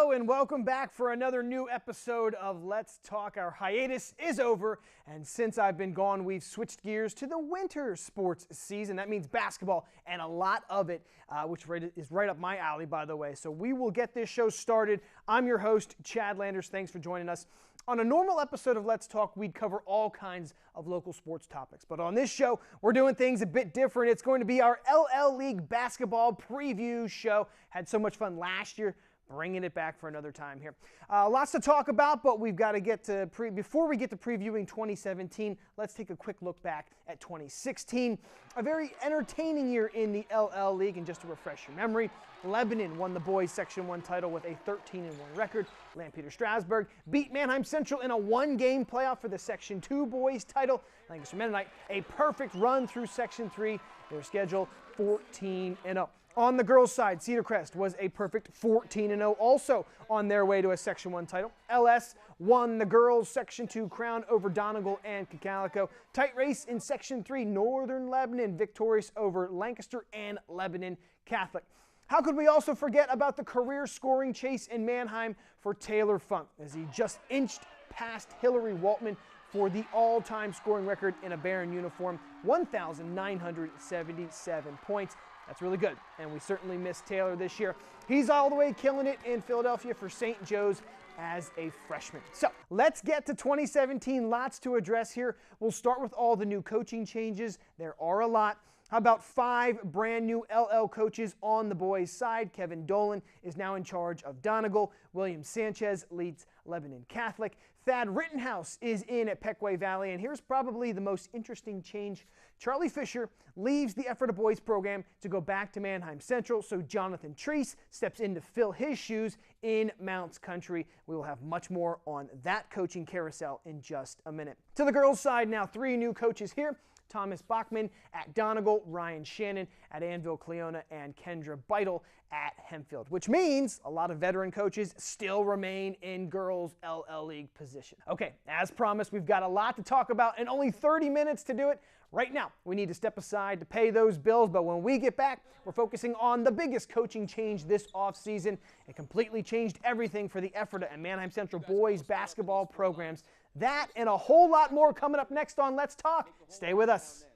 Hello and welcome back for another new episode of Let's Talk. Our hiatus is over, and since I've been gone, we've switched gears to the winter sports season. That means basketball and a lot of it, which is right up my alley, by the way. So we will get this show started. I'm your host, Chad Landers. Thanks for joining us. On a normal episode of Let's Talk, we'd cover all kinds of local sports topics. But on this show, we're doing things a bit different. It's going to be our LL League basketball preview show. Had so much fun last year, bringing it back for another time here. Lots to talk about, but we've got to get to, before we get to previewing 2017, let's take a quick look back at 2016. A very entertaining year in the LL League, and just to refresh your memory, Lebanon won the boys Section 1 title with a 13-1 record. Lampeter Strasburg beat Mannheim Central in a one-game playoff for the Section 2 boys title. Lancaster Mennonite, a perfect run through Section 3. Their schedule 14-0. On the girls' side, Cedar Crest was a perfect 14-0, also on their way to a Section 1 title. LS won the girls' Section 2 crown over Donegal and Cocalico. Tight race in Section 3, Northern Lebanon victorious over Lancaster and Lebanon Catholic. How could we also forget about the career scoring chase in Mannheim for Taylor Funk, as he just inched past Hillary Waltman for the all-time scoring record in a Baron uniform, 1,977 points. That's really good, and we certainly miss Taylor this year. He's all the way killing it in Philadelphia for St. Joe's as a freshman. So let's get to 2017. Lots to address here. We'll start with all the new coaching changes. There are a lot. How about 5 brand new LL coaches on the boys' side? Kevin Dolan is now in charge of Donegal. William Sanchez leads Lebanon Catholic. Thad Rittenhouse is in at Pequea Valley. And here's probably the most interesting change. Charlie Fisher leaves the Ephrata boys program to go back to Mannheim Central, so Jonathan Treese steps in to fill his shoes in Mounts Country. We will have much more on that coaching carousel in just a minute. To the girls' side now, 3 new coaches here. Thomas Bachman at Donegal, Ryan Shannon at Anvil Cleona, and Kendra Beitel at Hempfield, which means a lot of veteran coaches still remain in girls' LL League position. Okay, as promised, we've got a lot to talk about and only 30 minutes to do it. Right now, we need to step aside to pay those bills, but when we get back, we're focusing on the biggest coaching change this offseason. It completely changed everything for the Ephrata and Mannheim Central boys basketball programs. That and a whole lot more coming up next on Let's Talk. Stay with us.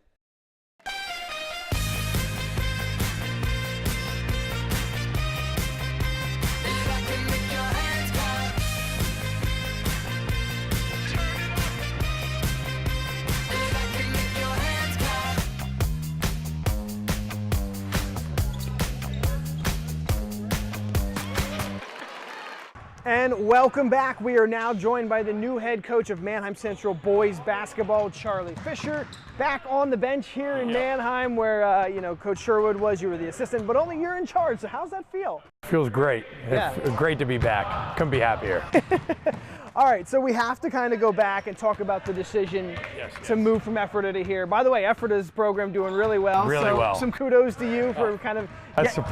And welcome back. We are now joined by the new head coach of Mannheim Central boys basketball, Charlie Fisher, back on the bench here in Mannheim where, Coach Sherwood was. You were the assistant, but only you're in charge. So how's that feel? Feels great. Yeah. It's great to be back. Couldn't be happier. All right, so we have to kind of go back and talk about the decision to move from Ephrata to here. By the way, Ephrata's program doing really well. So some kudos to you for kind of getting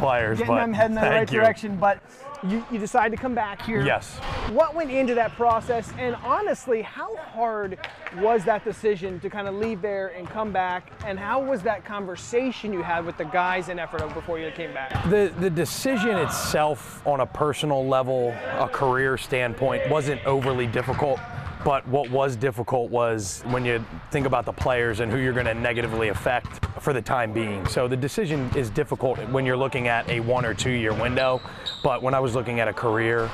them heading in the right direction. But you decide to come back here. Yes. What went into that process? And honestly, how hard was that decision to kind of leave there and come back? And how was that conversation you had with the guys in Ephrata before you came back? The decision itself on a personal level, a career standpoint, wasn't overly difficult. But what was difficult was when you think about the players and who you're going to negatively affect for the time being. So the decision is difficult when you're looking at a 1 or 2 year window. But when I was looking at a career,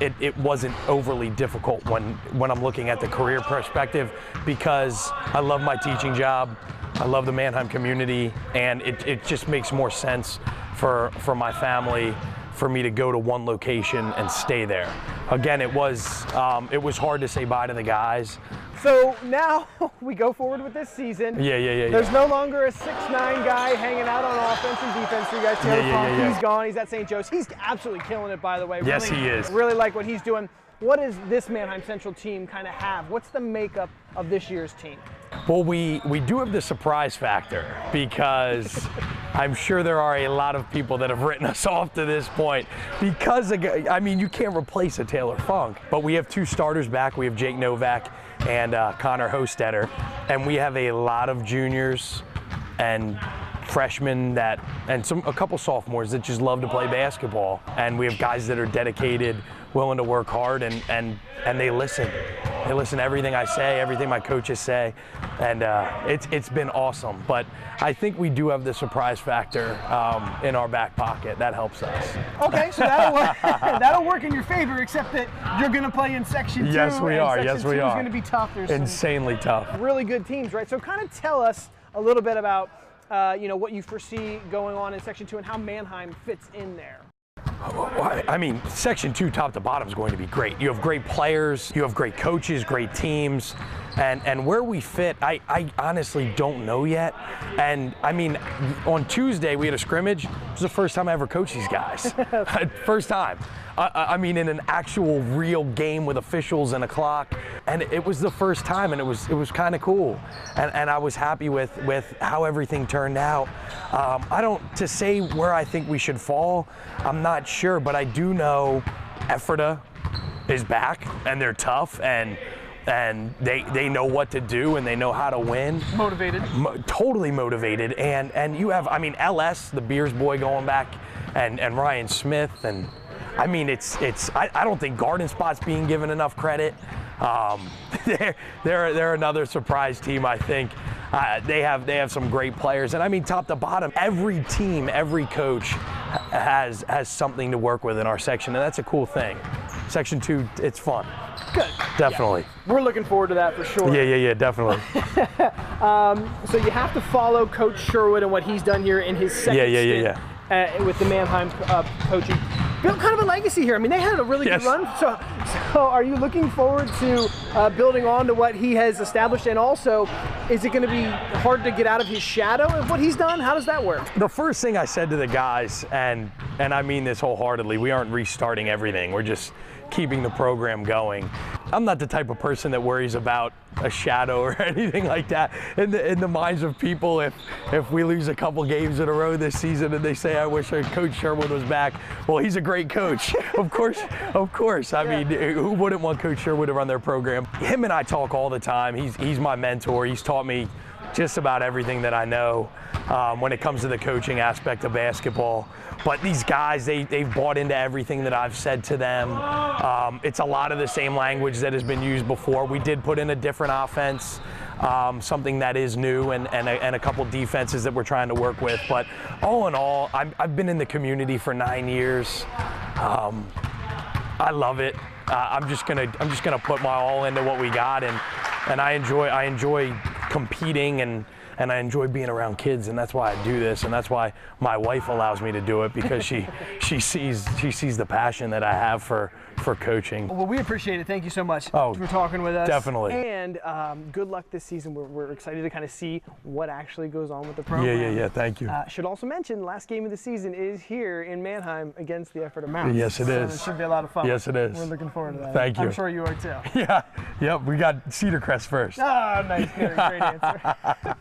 it wasn't overly difficult when I'm looking at the career perspective, because I love my teaching job. I love the Mannheim community, and it just makes more sense for my family for me to go to one location and stay there. Again, it was hard to say bye to the guys. So now we go forward with this season. Yeah. There's no longer a 6'9" guy hanging out on offense and defense for you guys. Taylor Funk, he's gone. He's at St. Joe's. He's absolutely killing it, by the way. Yes, he is. Really like what he's doing. What does this Mannheim Central team kind of have? What's the makeup of this year's team? Well, we do have the surprise factor, because I'm sure there are a lot of people that have written us off to this point because, I mean, you can't replace a Taylor Funk. But we have 2 starters back. We have Jake Novak and Connor Hostetter, and we have a lot of juniors and freshmen and a couple sophomores that just love to play basketball, and we have guys that are dedicated, willing to work hard, and they listen. They listen to everything I say, everything my coaches say, and it's been awesome. But I think we do have the surprise factor in our back pocket. That helps us. Okay, so that'll work in your favor, except that you're going to play in Section 2. Yes, we are. Section Yes, we 2 are. is going to be tough. There's insanely tough. Really good teams, right? So kind of tell us a little bit about what you foresee going on in Section 2 and how Manheim fits in there. I mean, Section 2 top to bottom is going to be great. You have great players, you have great coaches, great teams, and where we fit, I honestly don't know yet. And I mean, on Tuesday we had a scrimmage. It was the first time I ever coached these guys. First time. I mean, in an actual real game with officials and a clock, and it was the first time, and it was kind of cool, and I was happy with how everything turned out. To say where I think we should fall, I'm not sure, but I do know Ephrata is back, and they're tough, and they know what to do, and they know how to win. Motivated. Totally motivated, and you have, I mean, LS, the Beers boy, going back, and Ryan Smith, and I mean, I don't think Garden Spot's being given enough credit. They're another surprise team, I think. They have some great players, and I mean, top to bottom, every team, every coach has something to work with in our section, and that's a cool thing. Section 2, it's fun. Good. Definitely. Yeah. We're looking forward to that for sure. Yeah, definitely. So you have to follow Coach Sherwood and what he's done here in his second stint with the Manheim coaching. Built kind of a legacy here. I mean, they had a really good run. So are you looking forward to building on to what he has established? And also, is it going to be hard to get out of his shadow of what he's done? How does that work? The first thing I said to the guys, and I mean this wholeheartedly, we aren't restarting everything. We're just keeping the program going. I'm not the type of person that worries about a shadow or anything like that in the minds of people. If we lose a couple games in a row this season and they say, I wish Coach Sherwood was back, well, he's a great coach. Of course. I mean, who wouldn't want Coach Sherwood to run their program? Him and I talk all the time. He's my mentor. He's taught me just about everything that I know when it comes to the coaching aspect of basketball. But these guys, they've bought into everything that I've said to them. It's a lot of the same language that has been used before. We did put in a different offense, something that is new, and a couple defenses that we're trying to work with. But all in all, I've been in the community for 9 years. I love it. I'm just gonna put my all into what we got, and I enjoy competing, and I enjoy being around kids, and that's why I do this, and that's why my wife allows me to do it, because she sees the passion that I have for coaching. Well, we appreciate it. Thank you so much for talking with us. Definitely. And good luck this season. We're excited to kind of see what actually goes on with the program. Yeah. Thank you. Should also mention, last game of the season is here in Manheim against the Ephrata Mounts. Yes, it is. So it should be a lot of fun. Yes, it is. We're looking forward to that. Thank you. I'm sure you are too. Yeah. Yep. We got Cedar Crest first. Oh, nice. Great answer.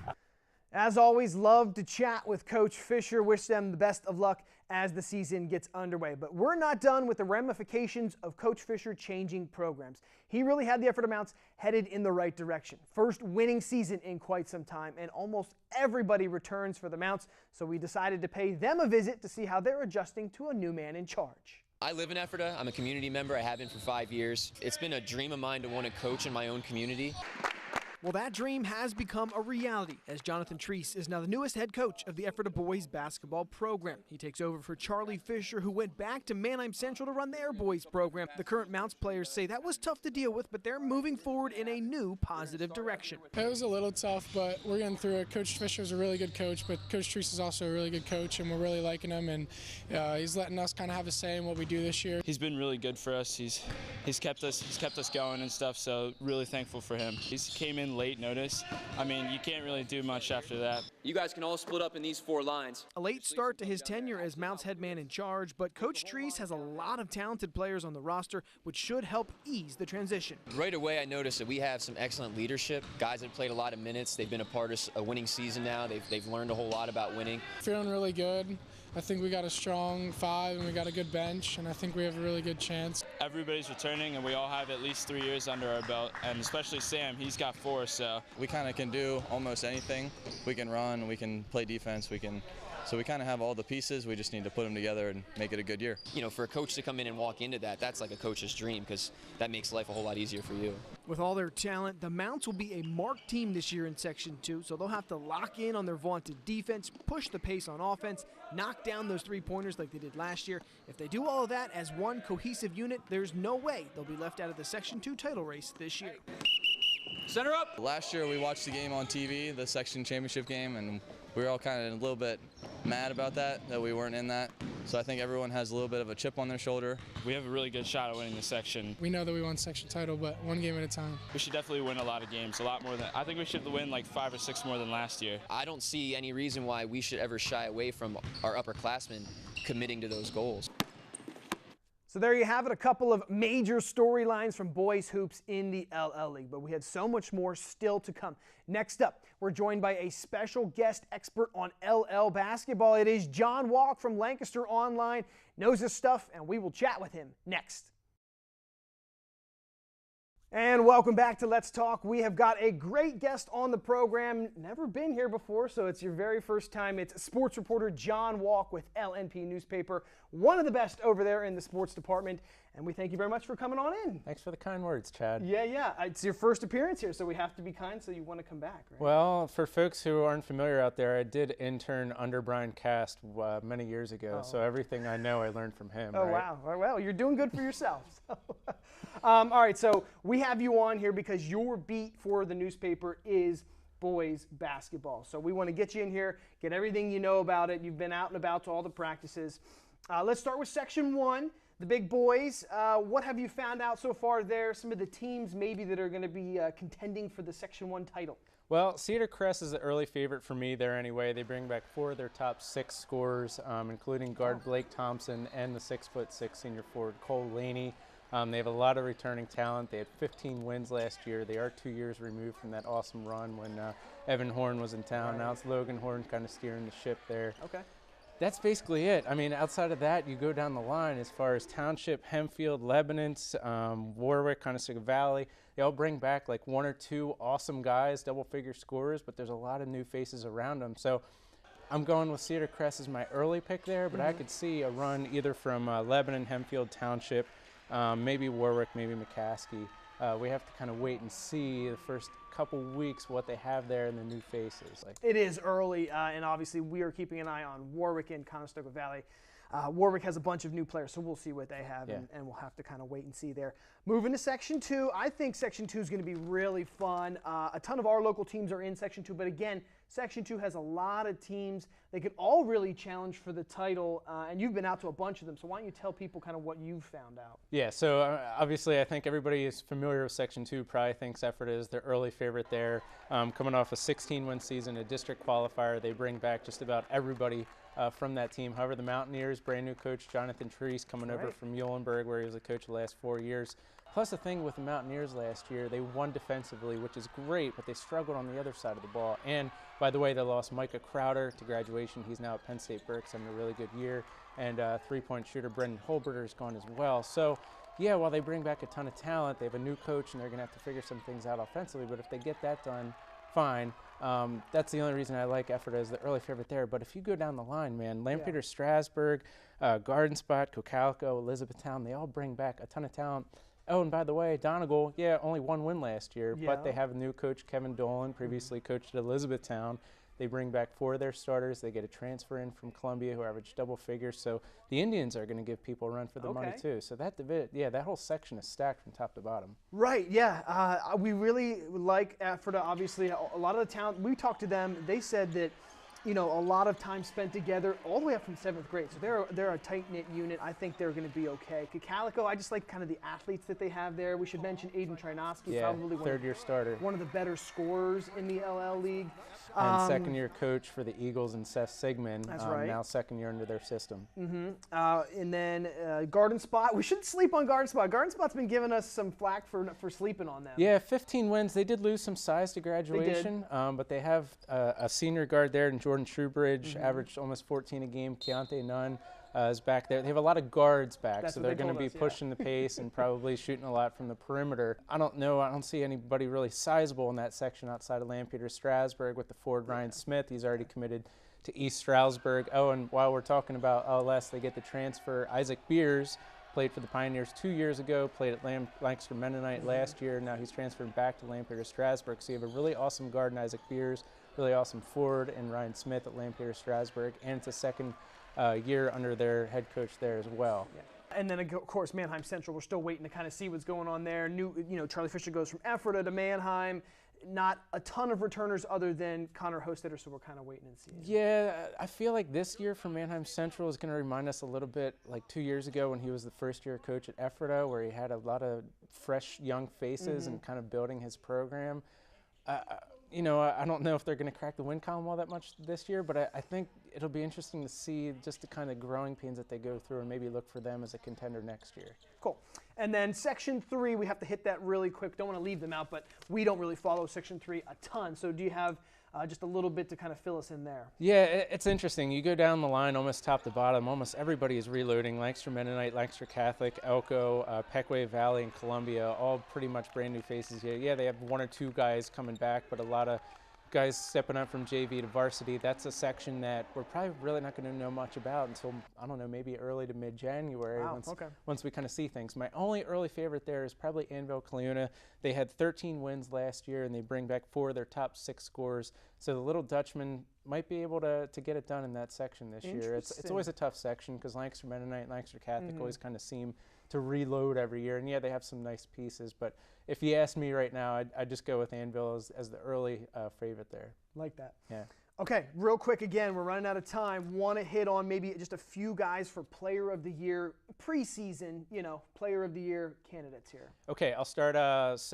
As always, love to chat with Coach Fisher. Wish them the best of luck as the season gets underway. But we're not done with the ramifications of Coach Fisher changing programs. He really had the Ephrata Mounts headed in the right direction. First winning season in quite some time, and almost everybody returns for the Mounts, so we decided to pay them a visit to see how they're adjusting to a new man in charge. I live in Ephrata. I'm a community member. I have been for 5 years. It's been a dream of mine to want to coach in my own community. Well, that dream has become a reality, as Jonathan Treese is now the newest head coach of the Ephrata boys basketball program. He takes over for Charlie Fisher, who went back to Manheim Central to run their boys program. The current Mounts players say that was tough to deal with, but they're moving forward in a new positive direction. It was a little tough, but we're getting through it. Coach Fisher is a really good coach, but Coach Treese is also a really good coach, and we're really liking him, and he's letting us kind of have a say in what we do this year. He's been really good for us. He's kept us going and stuff, so really thankful for him. He's came in late notice. I mean, you can't really do much after that. You guys can all split up in these 4 lines. A late start to his tenure as Mounts head man in charge, but Coach Treese has a lot of talented players on the roster, which should help ease the transition. Right away, I noticed that we have some excellent leadership. Guys have played a lot of minutes. They've been a part of a winning season now. They've learned a whole lot about winning. Feeling really good. I think we got a strong 5 and we got a good bench, and I think we have a really good chance. Everybody's returning, and we all have at least 3 years under our belt, and especially Sam, he's got 4, so. We kind of can do almost anything. We can run, we can play defense, so we kind of have all the pieces. We just need to put them together and make it a good year. You know, for a coach to come in and walk into that, that's like a coach's dream because that makes life a whole lot easier for you. With all their talent, the Mounts will be a marked team this year in Section 2, so they'll have to lock in on their vaunted defense, push the pace on offense, knock down those three-pointers like they did last year. If they do all of that as one cohesive unit, there's no way they'll be left out of the Section 2 title race this year. Center up! Last year we watched the game on TV, the section championship game, and we were all kind of a little bit mad about that we weren't in that. So I think everyone has a little bit of a chip on their shoulder. We have a really good shot at winning the section. We know that we won section title, but one game at a time. We should definitely win a lot of games, a lot more than, I think we should win like 5 or 6 more than last year. I don't see any reason why we should ever shy away from our upperclassmen committing to those goals. So there you have it, a couple of major storylines from boys hoops in the LL League, but we have so much more still to come. Next up, we're joined by a special guest expert on LL basketball. It is John Walk from Lancaster Online, knows his stuff, and we will chat with him next. And welcome back to Let's Talk. We have got a great guest on the program, never been here before, so it's your very first time. It's sports reporter John Walk with LNP Newspaper, one of the best over there in the sports department, and we thank you very much for coming on in. Thanks for the kind words, Chad. Yeah, it's your first appearance here, so we have to be kind, so you want to come back, right? Well, for folks who aren't familiar out there, I did intern under Brian Cast many years ago, so everything I know I learned from him. Oh, right? wow. Well, you're doing good for yourself. All right, so we have you on here because your beat for the newspaper is boys basketball. So we want to get you in here, get everything you know about it. You've been out and about to all the practices. Let's start with Section 1, the big boys. What have you found out so far there? Some of the teams maybe that are going to be contending for the Section 1 title. Well, Cedar Crest is the early favorite for me there anyway. They bring back 4 of their top 6 scorers, including guard Blake Thompson and the 6'6" senior forward Cole Laney. They have a lot of returning talent. They had 15 wins last year. They are 2 years removed from that awesome run when Evan Horn was in town. Now it's Logan Horn kind of steering the ship there. Okay. That's basically it. I mean, outside of that, you go down the line as far as Township, Hempfield, Lebanon, Warwick, Conestoga Valley. They all bring back like 1 or 2 awesome guys, double-figure scorers, but there's a lot of new faces around them. So I'm going with Cedar Crest as my early pick there, but I could see a run either from Lebanon, Hempfield, Township, maybe Warwick, maybe McCaskey. We have to kind of wait and see the first couple weeks what they have there and the new faces. It is early, and obviously we are keeping an eye on Warwick and Conestoga Valley. Warwick has a bunch of new players, so we'll see what they have, and we'll have to kind of wait and see there. Moving to Section 2, I think Section 2 is going to be really fun. A ton of our local teams are in Section 2, but again, Section 2 has a lot of teams. They could all really challenge for the title, and you've been out to a bunch of them, so why don't you tell people kind of what you've found out? Yeah, so obviously I think everybody is familiar with Section 2, probably thinks Effort is their early favorite there. Coming off a 16-win season, a district qualifier, they bring back just about everybody from that team. However, the Mountaineers, brand new coach Jonathan Treese coming over from Muhlenberg, where he was a coach the last 4 years. Plus the thing with the Mountaineers last year, they won defensively, which is great, but they struggled on the other side of the ball. And by the way, they lost Micah Crowder to graduation. He's now at Penn State Berks, having a really good year. And three-point shooter Brendan Holberter is gone as well. So yeah, while they bring back a ton of talent, they have a new coach and they're going to have to figure some things out offensively. But if they get that done, fine. That's the only reason I like Effort as the early favorite there. But if you go down the line, man, Lampeter, Strasburg, Garden Spot, Cocalico, Elizabethtown, they all bring back a ton of talent. Oh, and by the way, Donegal, only 1 win last year, but they have a new coach, Kevin Dolan, previously coached at Elizabethtown. They bring back 4 of their starters. They get a transfer in from Columbia who averaged double figures. So the Indians are going to give people a run for their money too. So that that whole section is stacked from top to bottom. Right, yeah. We really like Effort, obviously. A lot of the talent, we talked to them, they said that, you know, a lot of time spent together all the way up from 7th grade. So they're a tight-knit unit. I think they're going to be okay. Cocalico, I just like kind of the athletes that they have there. We should mention Aiden Trinosky, probably third-year starter. One of the better scorers in the LL League. And second-year coach for the Eagles and Seth Sigmund. That's right. Now second year under their system. And then Garden Spot. We shouldn't sleep on Garden Spot. Garden Spot's been giving us some flack for sleeping on them. Yeah, 15 wins. They did lose some size to graduation, but they have a senior guard there in Jordan Jordan Shoebridge averaged almost 14 a game. Keontae Nunn is back there. They have a lot of guards back, so they're going to be pushing the pace and probably shooting a lot from the perimeter. I don't know. I don't see anybody really sizable in that section outside of Lampeter Strasburg with the forward Ryan Smith. He's already committed to East Stroudsburg. Oh, and while we're talking about LS, they get the transfer. Isaac Beers played for the Pioneers 2 years ago, played at Lancaster Mennonite last year. Now he's transferred back to Lampeter Strasburg. So you have a really awesome guard in Isaac Beers, really awesome forward in Ryan Smith at Lampeter Strasburg, and it's a second year under their head coach there as well. Yeah. And then, of course, Manheim Central, we're still waiting to kind of see what's going on there. Charlie Fisher goes from Ephrata to Manheim. Not a ton of returners other than Connor Hostetter, so we're kind of waiting and seeing. Yeah, I feel like this year for Manheim Central is going to remind us a little bit like 2 years ago when he was the first-year coach at Ephrata, where he had a lot of fresh young faces and kind of building his program. I don't know if they're going to crack the win column all that much this year, but I think it'll be interesting to see just the kind of growing pains that they go through and maybe look for them as a contender next year. Cool. And then Section 3, we have to hit that really quick. Don't want to leave them out, but we don't really follow Section 3 a ton. So do you have just a little bit to kind of fill us in there? Yeah, it's interesting. You go down the line almost top to bottom. Almost everybody is reloading. Lancaster Mennonite, Lancaster Catholic, Elko, Pequea Valley, and Columbia, all pretty much brand new faces. Yeah, they have one or two guys coming back, but a lot of guys stepping up from JV to varsity. That's a section that we're probably really not going to know much about until, I don't know, maybe early to mid-January. Wow, once we kind of see things. My only early favorite there is probably Annville Cleona. They had 13 wins last year, and they bring back 4 of their top 6 scorers. So the Little Dutchman might be able to get it done in that section this year. It's always a tough section because Lancaster Mennonite and Lancaster Catholic always kind of seem to reload every year. And yeah, they have some nice pieces, but if you ask me right now, I'd just go with Annville as the early favorite there. Like that. Yeah. Okay, real quick again, we're running out of time. Want to hit on maybe just a few guys for Player of the Year, preseason, Player of the Year candidates here. Okay, I'll start,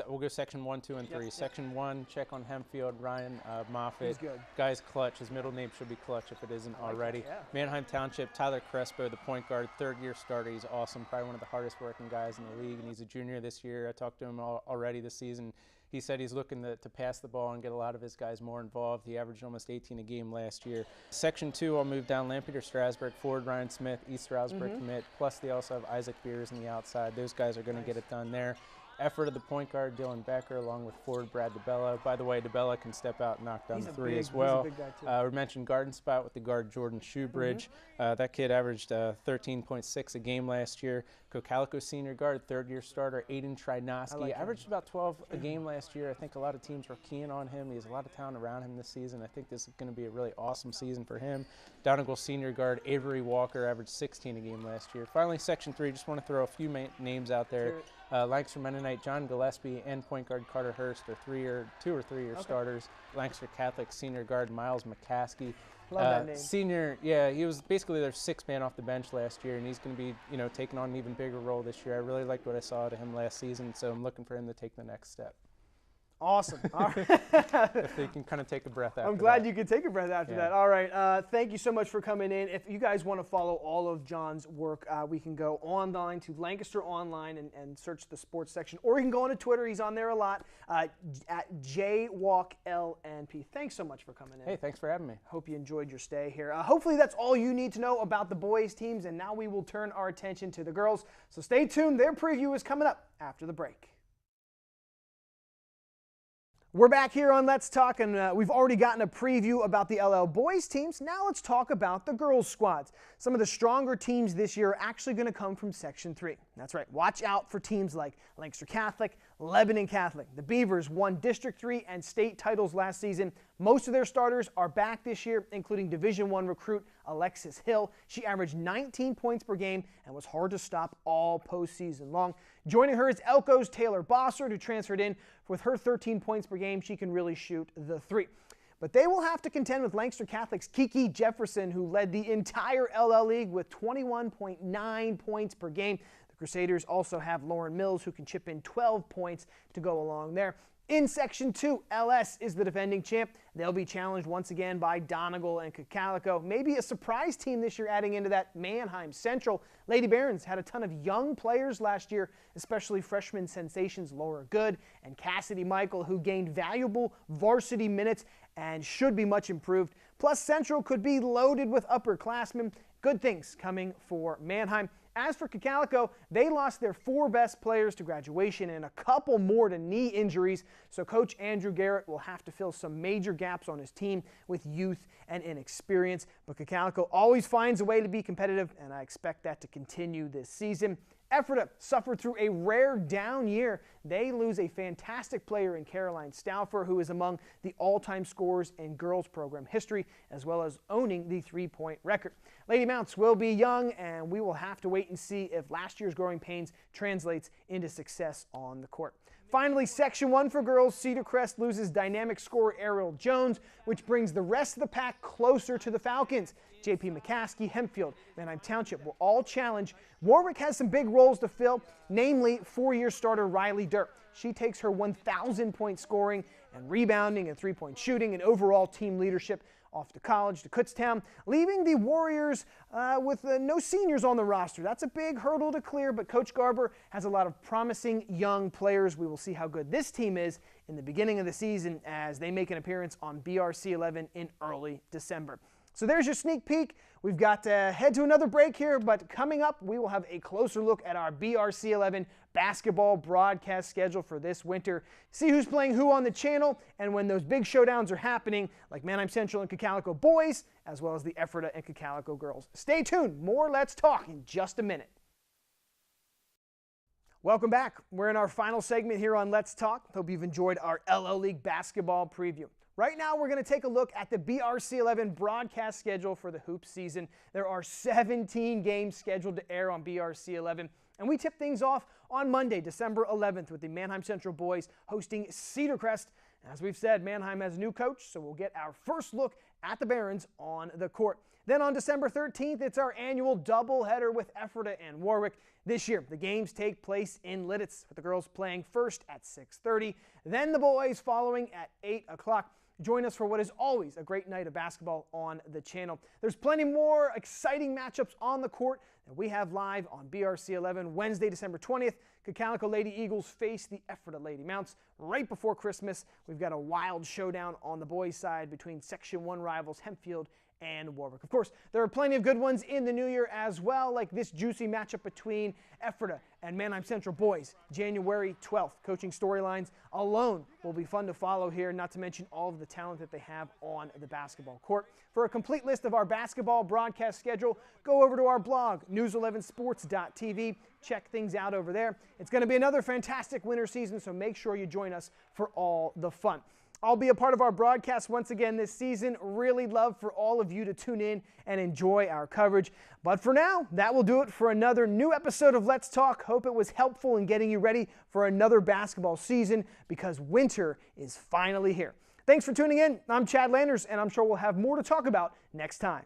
we'll go Section 1, 2, and 3. Yep. Section 1, check on Hempfield, Ryan Moffitt. He's good. Guy's clutch. His middle name should be Clutch if it isn't already. Yeah. Manheim Township, Tyler Crespo, the point guard, third-year starter. He's awesome, probably one of the hardest working guys in the league, and he's a junior this year. I talked to him already this season. He said he's looking to pass the ball and get a lot of his guys more involved. He averaged almost 18 a game last year. Section 2, I'll move down Lampeter Strasburg, forward Ryan Smith, East Stroudsburg commit, plus they also have Isaac Beers on the outside. Those guys are going to get it done there. Effort of the point guard, Dylan Becker, along with forward Brad DeBella. By the way, DeBella can step out and knock down the 3 as well. He's a big guy too. We mentioned garden spot with the guard Jordan Shoebridge. That kid averaged 13.6 a game last year. Cocalico senior guard, third-year starter, Aiden Trynoski. Averaged about 12 a game last year. I think a lot of teams were keying on him. He has a lot of talent around him this season. I think this is going to be a really awesome season for him. Donegal senior guard Avery Walker averaged 16 a game last year. Finally, Section 3, just want to throw a few names out there. Lancaster Mennonite, John Gillespie, and point guard Carter Hurst are 2 or 3 year starters. Lancaster Catholic senior guard Miles McCaskey. Love that name. Senior, he was basically their 6th man off the bench last year, and he's going to be, taking on an even bigger role this year. I really liked what I saw out of him last season, so I'm looking for him to take the next step. Awesome. All right. If they can kind of take a breath after I'm glad you could take a breath after that. All right. Thank you so much for coming in. If you guys want to follow all of John's work, we can go online to Lancaster Online and search the sports section, or you can go onto Twitter. He's on there a lot, at JWalkLNP. Thanks so much for coming in. Hey, thanks for having me. Hope you enjoyed your stay here. Hopefully that's all you need to know about the boys' teams, and now we will turn our attention to the girls. So stay tuned. Their preview is coming up after the break. We're back here on Let's Talk, and we've already gotten a preview about the LL boys teams. Now let's talk about the girls squads. Some of the stronger teams this year are actually going to come from Section 3. That's right. Watch out for teams like Lancaster Catholic, Lebanon Catholic. The Beavers won District 3 and state titles last season. Most of their starters are back this year, including Division I recruit Alexis Hill. She averaged 19 points per game and was hard to stop all postseason long. Joining her is Elko's Taylor Bossard, who transferred in. With her 13 points per game, she can really shoot the 3. But they will have to contend with Lancaster Catholic's Kiki Jefferson, who led the entire LL League with 21.9 points per game. The Crusaders also have Lauren Mills, who can chip in 12 points to go along there. In Section 2, LS is the defending champ. They'll be challenged once again by Donegal and Cocalico. Maybe a surprise team this year adding into that Manheim Central. Lady Barons had a ton of young players last year, especially freshman sensations Laura Good and Cassidy Michael, who gained valuable varsity minutes and should be much improved. Plus, Central could be loaded with upperclassmen. Good things coming for Manheim. As for Cocalico, they lost their 4 best players to graduation and a couple more to knee injuries, so Coach Andrew Garrett will have to fill some major gaps on his team with youth and inexperience. But Cocalico always finds a way to be competitive, and I expect that to continue this season. Ephrata suffered through a rare down year. They lose a fantastic player in Caroline Stauffer, who is among the all-time scorers in girls program history, as well as owning the 3-point record. Lady Mounts will be young, and we will have to wait and see if last year's growing pains translates into success on the court. Finally, Section 1 for girls, Cedar Crest loses dynamic scorer Ariel Jones, which brings the rest of the pack closer to the Falcons. J.P. McCaskey, Hempfield, Manheim Township will all challenge. Warwick has some big roles to fill, namely 4-year starter Riley Dirk. She takes her 1,000-point scoring and rebounding and 3-point shooting and overall team leadership off to college to Kutztown, leaving the Warriors with no seniors on the roster. That's a big hurdle to clear, but Coach Garber has a lot of promising young players. We will see how good this team is in the beginning of the season as they make an appearance on BRC 11 in early December. So there's your sneak peek. We've got to head to another break here, but coming up, we will have a closer look at our BRC 11 basketball broadcast schedule for this winter. See who's playing who on the channel and when those big showdowns are happening, like Manheim Central and Cocalico boys, as well as the Ephrata and Cocalico girls. Stay tuned. More Let's Talk in just a minute. Welcome back. We're in our final segment here on Let's Talk. Hope you've enjoyed our LO League basketball preview. Right now, we're going to take a look at the BRC 11 broadcast schedule for the hoop season. There are 17 games scheduled to air on BRC 11, and we tip things off on Monday, December 11th, with the Manheim Central boys hosting Cedar Crest. As we've said, Manheim has a new coach, so we'll get our first look at the Barons on the court. Then on December 13th, it's our annual doubleheader with Ephrata and Warwick. This year, the games take place in Lidditz, with the girls playing first at 6:30, then the boys following at 8 o'clock. Join us for what is always a great night of basketball on the channel. There's plenty more exciting matchups on the court that we have live on BRC 11 Wednesday, December 20th. Cocalico Lady Eagles face the Ephrata Lady Mounts. Right before Christmas, we've got a wild showdown on the boys' side between Section 1 rivals Hempfield and Warwick. Of course, there are plenty of good ones in the new year as well, like this juicy matchup between Ephrata and Manheim Central boys, January 12th. Coaching storylines alone will be fun to follow here, not to mention all of the talent that they have on the basketball court. For a complete list of our basketball broadcast schedule, go over to our blog, news11sports.tv. Check things out over there. It's going to be another fantastic winter season, so make sure you join us for all the fun. I'll be a part of our broadcast once again this season. Really love for all of you to tune in and enjoy our coverage. But for now, that will do it for another new episode of Let's Talk. Hope it was helpful in getting you ready for another basketball season, because winter is finally here. Thanks for tuning in. I'm Chad Landers, and I'm sure we'll have more to talk about next time.